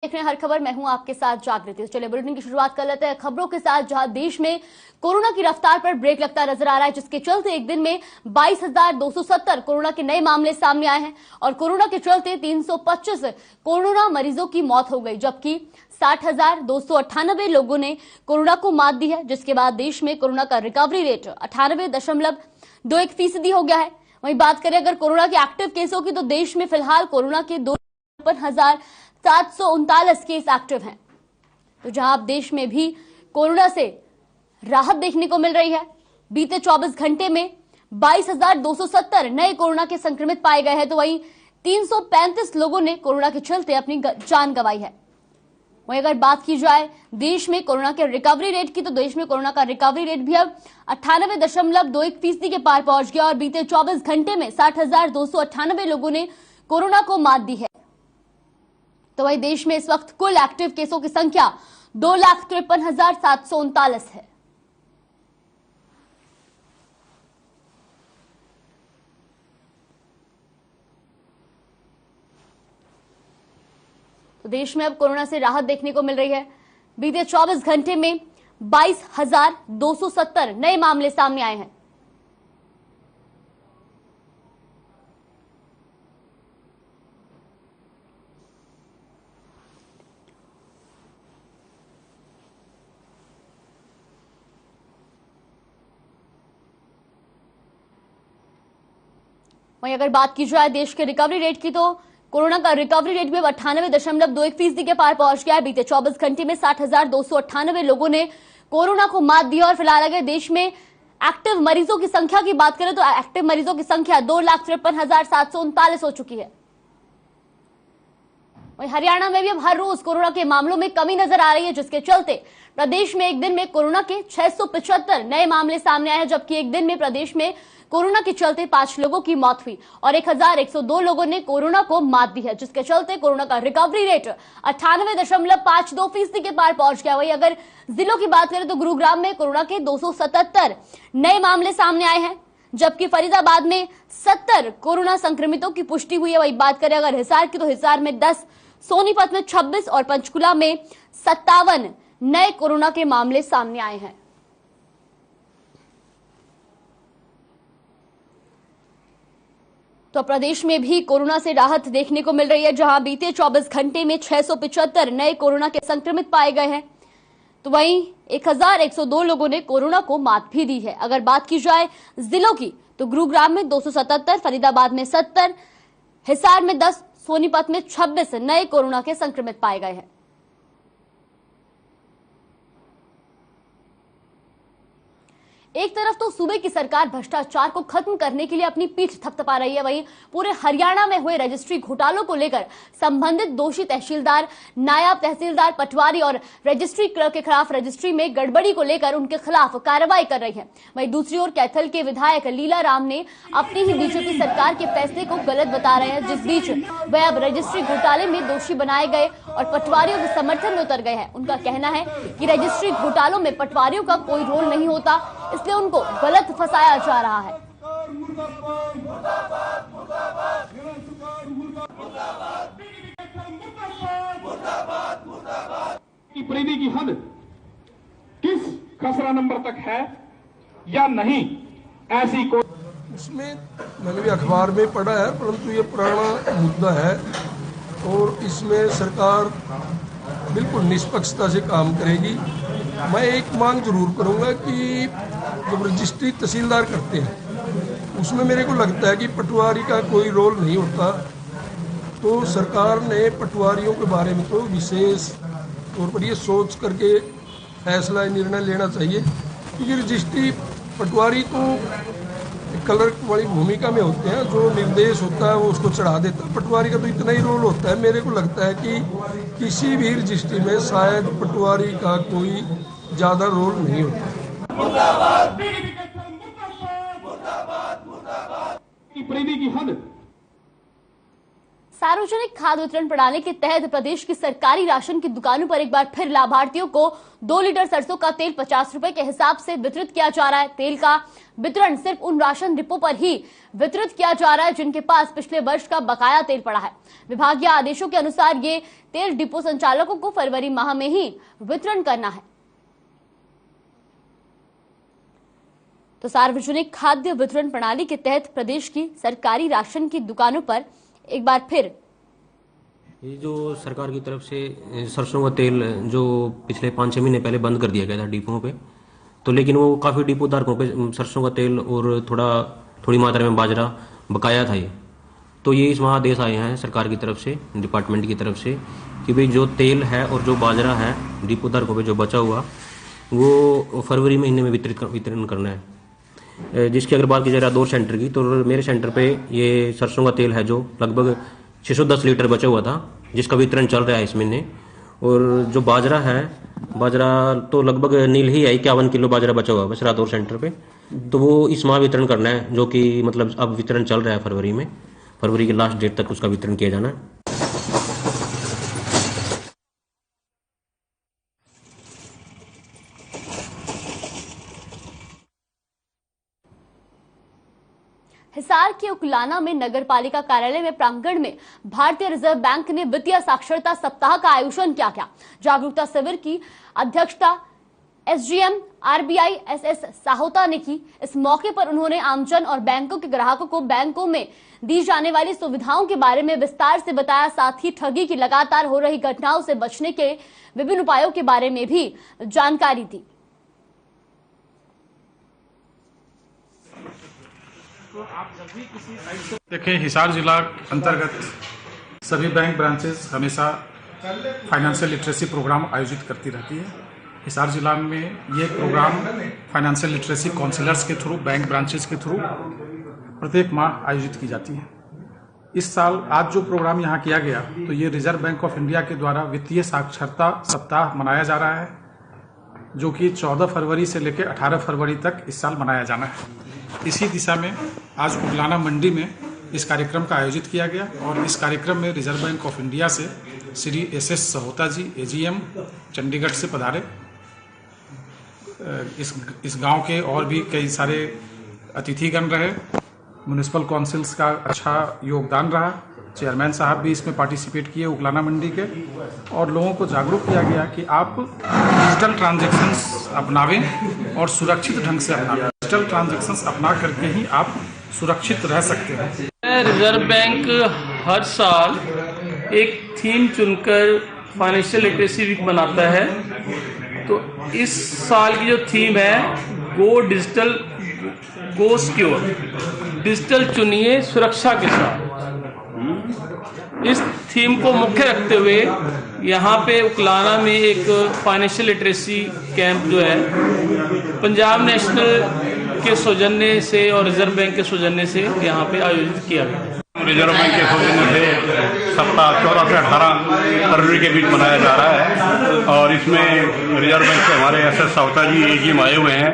देख रहे हैं हर खबर। मैं हूं आपके साथ जागृति। चलिए बुलेटिन की शुरुआत कर लेते हैं खबरों के साथ, जहां देश में कोरोना की रफ्तार पर ब्रेक लगता नजर आ रहा है, जिसके चलते एक दिन में 22,270 कोरोना के नए मामले सामने आए हैं और कोरोना के चलते 325 कोरोना मरीजों की मौत हो गई, जबकि 60,298 लोगों ने कोरोना को मात दी है, जिसके बाद देश में कोरोना का रिकवरी रेट 98.21% हो गया है। वहीं बात करें अगर कोरोना के एक्टिव केसों की, तो देश में फिलहाल कोरोना के 2,739 केस एक्टिव हैं। तो जहां अब देश में भी कोरोना से राहत देखने को मिल रही है। बीते 24 घंटे में 22,270 नए कोरोना के संक्रमित पाए गए हैं, तो वहीं 335 लोगों ने कोरोना के चलते अपनी जान गंवाई है। वहीं अगर बात की जाए देश में कोरोना के रिकवरी रेट की, तो देश में कोरोना का रिकवरी रेट भी अब 98.21% के पार पहुंच गया और बीते 24 घंटे में 60,298 लोगों ने कोरोना को मात दी है। तो वहीं देश में इस वक्त कुल एक्टिव केसों की संख्या 2,53,739 है। तो देश में अब कोरोना से राहत देखने को मिल रही है। बीते 24 घंटे में 22,270 नए मामले सामने आए हैं। वहीं अगर बात की जाए देश के रिकवरी रेट की, तो कोरोना का रिकवरी रेट भी 98.21% के पार पहुंच गया है। बीते 24 घंटे में 60,298 लोगों ने कोरोना को मात दी और फिलहाल अगर देश में एक्टिव मरीजों की संख्या की बात करें, तो एक्टिव मरीजों की संख्या 2,53,739 हो चुकी है। वहीं हरियाणा में भी अब हर रोज कोरोना के मामलों में कमी नजर आ रही है, जिसके चलते प्रदेश में एक दिन में कोरोना के 675 नए मामले सामने आए हैं, जबकि एक दिन में प्रदेश में कोरोना के चलते 5 लोगों की मौत हुई और 1,102 लोगों ने कोरोना को मात दी है, जिसके चलते कोरोना का रिकवरी रेट 98.52% के पार पहुंच गया। वहीं अगर जिलों की बात करें, तो गुरुग्राम में कोरोना के 277 नए मामले सामने आए हैं, जबकि फरीदाबाद में 70 कोरोना संक्रमितों की पुष्टि हुई है। वही बात करें अगर हिसार की, तो हिसार में 10, सोनीपत में 26 और पंचकुला में 57 नए कोरोना के मामले सामने आए हैं। तो प्रदेश में भी कोरोना से राहत देखने को मिल रही है, जहां बीते 24 घंटे में 675 नए कोरोना के संक्रमित पाए गए हैं, तो वहीं 1,102 लोगों ने कोरोना को मात भी दी है। अगर बात की जाए जिलों की, तो गुरुग्राम में 277, फरीदाबाद में 70, हिसार में 10, सोनीपत में 26 नए कोरोना के संक्रमित पाए गए हैं। एक तरफ तो सूबे की सरकार भ्रष्टाचार को खत्म करने के लिए अपनी पीठ थपथपा रही है, वहीं पूरे हरियाणा में हुए रजिस्ट्री घोटालों को लेकर संबंधित दोषी तहसीलदार, नायब तहसीलदार, पटवारी और रजिस्ट्री क्लर्क के खिलाफ रजिस्ट्री में गड़बड़ी को लेकर उनके खिलाफ कार्रवाई कर रही है। वहीं दूसरी ओर कैथल के विधायक लीला राम ने अपनी ही बीजेपी सरकार के फैसले को गलत बता रहे हैं, जिस बीच वह अब रजिस्ट्री घोटाले में दोषी बनाए गए और पटवारियों के समर्थन में उतर गए हैं। उनका कहना है कि रजिस्ट्री घोटालों में पटवारियों का कोई रोल नहीं होता, इसलिए उनको गलत फंसाया जा रहा है। की परिधि की हद किस खसरा नंबर तक है या नहीं, ऐसी कोई उसमें मैंने भी अखबार में पढ़ा है, परंतु ये पुराना मुद्दा है और इसमें सरकार बिल्कुल निष्पक्षता से काम करेगी। मैं एक मांग जरूर करूंगा कि जब रजिस्ट्री तहसीलदार करते हैं, उसमें मेरे को लगता है कि पटवारी का कोई रोल नहीं होता, तो सरकार ने पटवारियों के बारे में तो विशेष तौर पर ये सोच करके फैसला निर्णय लेना चाहिए, क्योंकि रजिस्ट्री पटवारी तो क्लर्क वाली भूमिका में होते हैं, जो निर्देश होता है वो उसको चढ़ा देता है। पटवारी का तो इतना ही रोल होता है। मेरे को लगता है कि किसी भी रजिस्ट्री में शायद पटवारी का कोई ज्यादा रोल नहीं होता। की परिधि की हद सार्वजनिक खाद्य वितरण प्रणाली के तहत प्रदेश की सरकारी राशन की दुकानों पर एक बार फिर लाभार्थियों को 2 लीटर सरसों का तेल 50 रुपए के हिसाब से वितरित किया जा रहा है। तेल का वितरण सिर्फ उन राशन डिपो पर ही वितरित किया जा रहा है जिनके पास पिछले वर्ष का बकाया तेल पड़ा है। विभागीय आदेशों के अनुसार ये तेल डिपो संचालकों को फरवरी माह में ही वितरण करना है। तो सार्वजनिक खाद्य वितरण प्रणाली के तहत प्रदेश की सरकारी राशन की दुकानों पर एक बार फिर ये जो सरकार की तरफ से सरसों का तेल जो पिछले 5-6 महीने पहले बंद कर दिया गया था डिपों पे, तो लेकिन वो काफ़ी डिपो धारकों पे सरसों का तेल और थोड़ी मात्रा में बाजरा बकाया था तो ये इस आदेश आए हैं सरकार की तरफ से, डिपार्टमेंट की तरफ से कि भाई जो तेल है और जो बाजरा है डिपो धारकों पे जो बचा हुआ वो फरवरी महीने में वितरण करना है। जिसकी अगर बात की जाए रादौर सेंटर की, तो मेरे सेंटर पे ये सरसों का तेल है जो लगभग 610 लीटर बचा हुआ था जिसका वितरण चल रहा है इस महीने। और जो बाजरा तो लगभग नील ही है, 51 किलो बाजरा बचा हुआ है बस रादौर सेंटर पे, तो वो इस माह वितरण करना है जो कि मतलब अब वितरण चल रहा है फरवरी में, फरवरी के लास्ट डेट तक उसका वितरण किया जाना है। हिसार के उकलाना में नगर पालिका कार्यालय में प्रांगण में भारतीय रिजर्व बैंक ने वित्तीय साक्षरता सप्ताह का आयोजन किया। जागरूकता शिविर की अध्यक्षता एसडीएम आरबीआई एसएस साहोता ने की। इस मौके पर उन्होंने आमजन और बैंकों के ग्राहकों को बैंकों में दी जाने वाली सुविधाओं के बारे में विस्तार से बताया। साथ ही ठगी की लगातार हो रही घटनाओं से बचने के विभिन्न उपायों के बारे में भी जानकारी दी। देखिए, हिसार जिला अंतर्गत सभी बैंक ब्रांचेस हमेशा फाइनेंशियल लिटरेसी प्रोग्राम आयोजित करती रहती है। हिसार जिला में ये प्रोग्राम फाइनेंशियल लिटरेसी काउंसलर्स के थ्रू, बैंक ब्रांचेस के थ्रू प्रत्येक माह आयोजित की जाती है। इस साल आज जो प्रोग्राम यहाँ किया गया, तो ये रिजर्व बैंक ऑफ इंडिया के द्वारा वित्तीय साक्षरता सप्ताह मनाया जा रहा है, जो कि 14 फरवरी से लेकर 18 फरवरी तक इस साल मनाया जाना है। इसी दिशा में आज उगलाना मंडी में इस कार्यक्रम का आयोजित किया गया और इस कार्यक्रम में रिजर्व बैंक ऑफ इंडिया से श्री एसएस साहोता जी एजीएम चंडीगढ़ से पधारे। इस गांव के और भी कई सारे अतिथिगण रहे। म्युनिसिपल काउंसिल्स का अच्छा योगदान रहा। चेयरमैन साहब भी इसमें पार्टिसिपेट किए उगलाना मंडी के, और लोगों को जागरूक किया गया कि आप डिजिटल ट्रांजैक्शंस अपनावें और सुरक्षित ढंग से अपनावें। डिजिटल ट्रांजैक्शंस अपना करके ही आप सुरक्षित रह सकते हैं। रिजर्व बैंक हर साल एक थीम चुनकर फाइनेंशियल लिटरेसी वीक मनाता है। तो इस साल की जो थीम है गो डिजिटल गो सिक्योर, डिजिटल चुनिए सुरक्षा के साथ। इस थीम को मुख्य रखते हुए यहाँ पे उकलाना में एक फाइनेंशियल लिटरेसी कैंप जो है पंजाब नेशनल के सौजन्य से और रिजर्व बैंक के सौजन्य से यहाँ पे आयोजित किया गया। रिजर्व बैंक के सौजन्य से सप्ताह 14 से 18 फरवरी के बीच मनाया जा रहा है और इसमें रिजर्व बैंक से हमारे एसएस साहोता जी एजीएम आए हुए हैं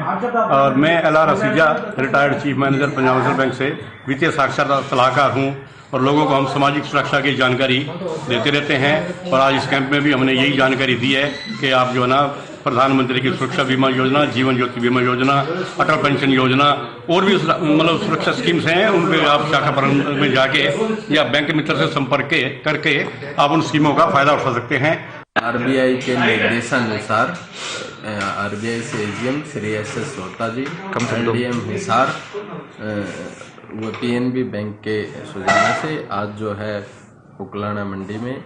और मैं LR Asija retired chief manager Punjab national bank से वित्तीय साक्षरता सलाहकार हूँ और लोगों को हम सामाजिक सुरक्षा की जानकारी देते रहते हैं। और आज इस कैंप में भी हमने यही जानकारी दी है कि आप जो है ना प्रधानमंत्री की सुरक्षा बीमा योजना, जीवन ज्योति बीमा योजना, अटल पेंशन योजना और भी मतलब सुरक्षा स्कीम्स हैं, उन पर आप शाखा प्रबंधक में जाके या बैंक मित्र से संपर्क करके आप उन स्कीमों का फायदा उठा सकते हैं। आरबीआई के निर्देशानुसार आरबीआई से एजीएम श्री एसएस साहोता जी, एसडीएम हिसार वो पीएनबी बैंक के सौजन्य से आज जो है उकलाना मंडी में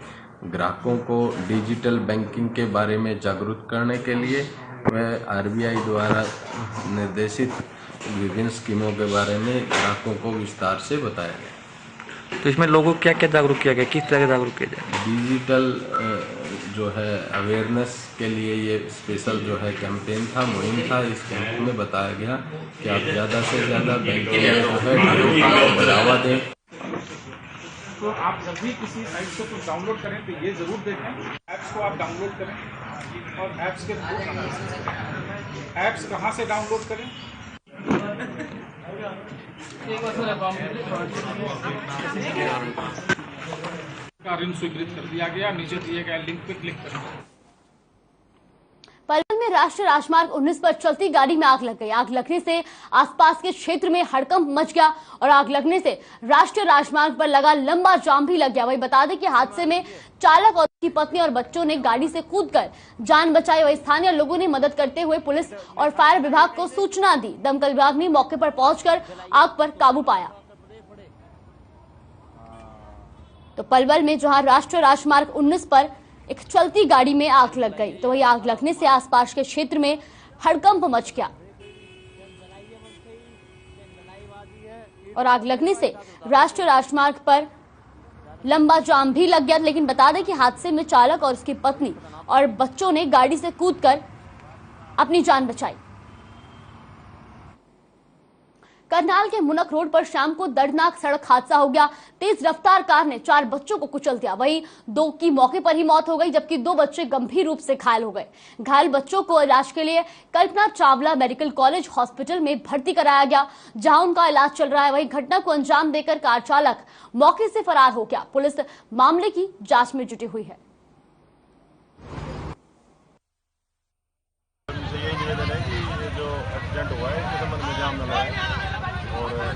ग्राहकों को डिजिटल बैंकिंग के बारे में जागरूक करने के लिए वह आरबीआई द्वारा निर्देशित विभिन्न स्कीमों के बारे में ग्राहकों को विस्तार से बताया गया। तो इसमें लोगों को क्या क्या जागरूक किया गया, किस तरह जागरूक किया जाए? डिजिटल जो है अवेयरनेस के लिए ये स्पेशल जो है कैंपेन था, मुहिम था। इस कैंप में बताया गया कि आप ज़्यादा से ज़्यादा बैंकिंग में जो है बढ़ावा दें। तो आप जब भी किसी साइट से कुछ डाउनलोड करें तो ये जरूर देखें ऐप्स को आप डाउनलोड करें और ऐप्स के थ्रू ऐप्स कहाँ से डाउनलोड करें। का ऋण स्वीकृत कर दिया गया। नीचे दिए गए लिंक पे क्लिक करें। पलवल में राष्ट्रीय राजमार्ग 19 पर चलती गाड़ी में आग लग गई। आग लगने से आसपास के क्षेत्र में हड़कंप मच गया और आग लगने से राष्ट्रीय राजमार्ग पर लगा लंबा जाम भी लग गया। वही बता दें कि हादसे में चालक और उसकी पत्नी और बच्चों ने गाड़ी से कूदकर जान बचाई। वही स्थानीय लोगों ने मदद करते हुए पुलिस और फायर विभाग को सूचना दी। दमकल विभाग ने मौके पर पहुंचकर आग पर काबू पाया। तो पलवल में जहां राष्ट्रीय राजमार्ग 19 पर एक चलती गाड़ी में आग लग गई, तो वही आग लगने से आसपास के क्षेत्र में हड़कंप मच गया और आग लगने से राष्ट्रीय राजमार्ग पर लंबा जाम भी लग गया। लेकिन बता दें कि हादसे में चालक और उसकी पत्नी और बच्चों ने गाड़ी से कूदकर अपनी जान बचाई। करनाल के मुनक रोड पर शाम को दर्दनाक सड़क हादसा हो गया। तेज रफ्तार कार ने 4 बच्चों को कुचल दिया। वहीं 2 की मौके पर ही मौत हो गई, जबकि 2 बच्चे गंभीर रूप से घायल हो गए। घायल बच्चों को इलाज के लिए Kalpana Chawla medical college hospital में भर्ती कराया गया, जहां उनका इलाज चल रहा है। वहीं घटना को अंजाम देकर कार चालक मौके से फरार हो गया। पुलिस मामले की जांच में जुटी हुई है।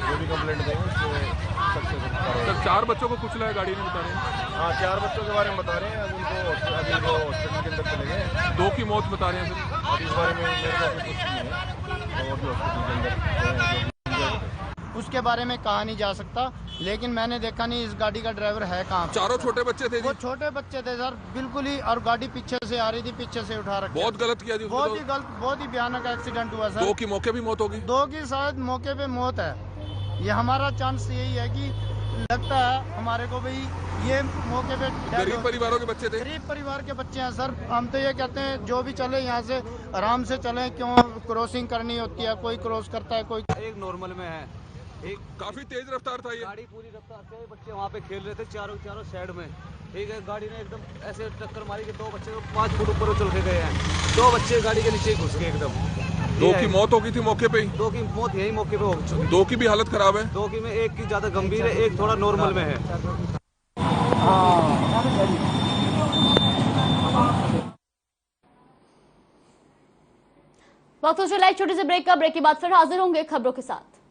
जो भी कंप्लेंट देंगे उससे सर 4 बच्चों को कुचला है गाड़ी में बता रहे हैं। हाँ 4 बच्चों के बारे में बता रहे हैं। अब उनको अभी वो हॉस्पिटल के अंदर चले गए। 2 की मौत बता रहे हैं सर। अब इस बारे में मेरे को कुछ नहीं है और भी हॉस्पिटल के अंदर उसके बारे में कहा नहीं जा सकता, लेकिन मैंने देखा नहीं इस गाड़ी का ड्राइवर है कहाँ। 4 छोटे बच्चे थे। वो छोटे बच्चे थे सर, बिल्कुल ही, और गाड़ी पीछे से आ रही थी, पीछे से उठा रखा। बहुत गलत किया जी। बहुत ही गलत, बहुत ही भयानक एक्सीडेंट हुआ सर। 2 की मौके भी मौत होगी। 2 की शायद मौके पे मौत है। ये हमारा चांस यही है कि लगता है हमारे को भाई ये मौके पे। गरीब परिवारों के बच्चे थे। गरीब परिवार के बच्चे हैं सर। हम तो ये कहते हैं जो भी चले यहाँ से आराम से चले, क्यों क्रॉसिंग करनी होती है, कोई क्रॉस करता है, कोई एक नॉर्मल में है। एक काफी तेज रफ्तार था ये गाड़ी, पूरी रफ्तार से बच्चे वहाँ पे खेल रहे थे चारों साइड में। ठीक है, गाड़ी ने एकदम ऐसे टक्कर मारी कि 2 बच्चे 5 फुट ऊपर उछल के गए हैं। 2 बच्चे गाड़ी के नीचे घुस गए एकदम। 2 की मौत हो गई थी मौके पे ही। 2 की मौत यही मौके पे हो चुकी। 2 की भी हालत खराब है। 2 की में एक की ज्यादा गंभीर है, एक थोड़ा नॉर्मल में है। वक्त हो चला एक छोटे से ब्रेक का। ब्रेक के बाद फिर हाजिर होंगे खबरों के साथ।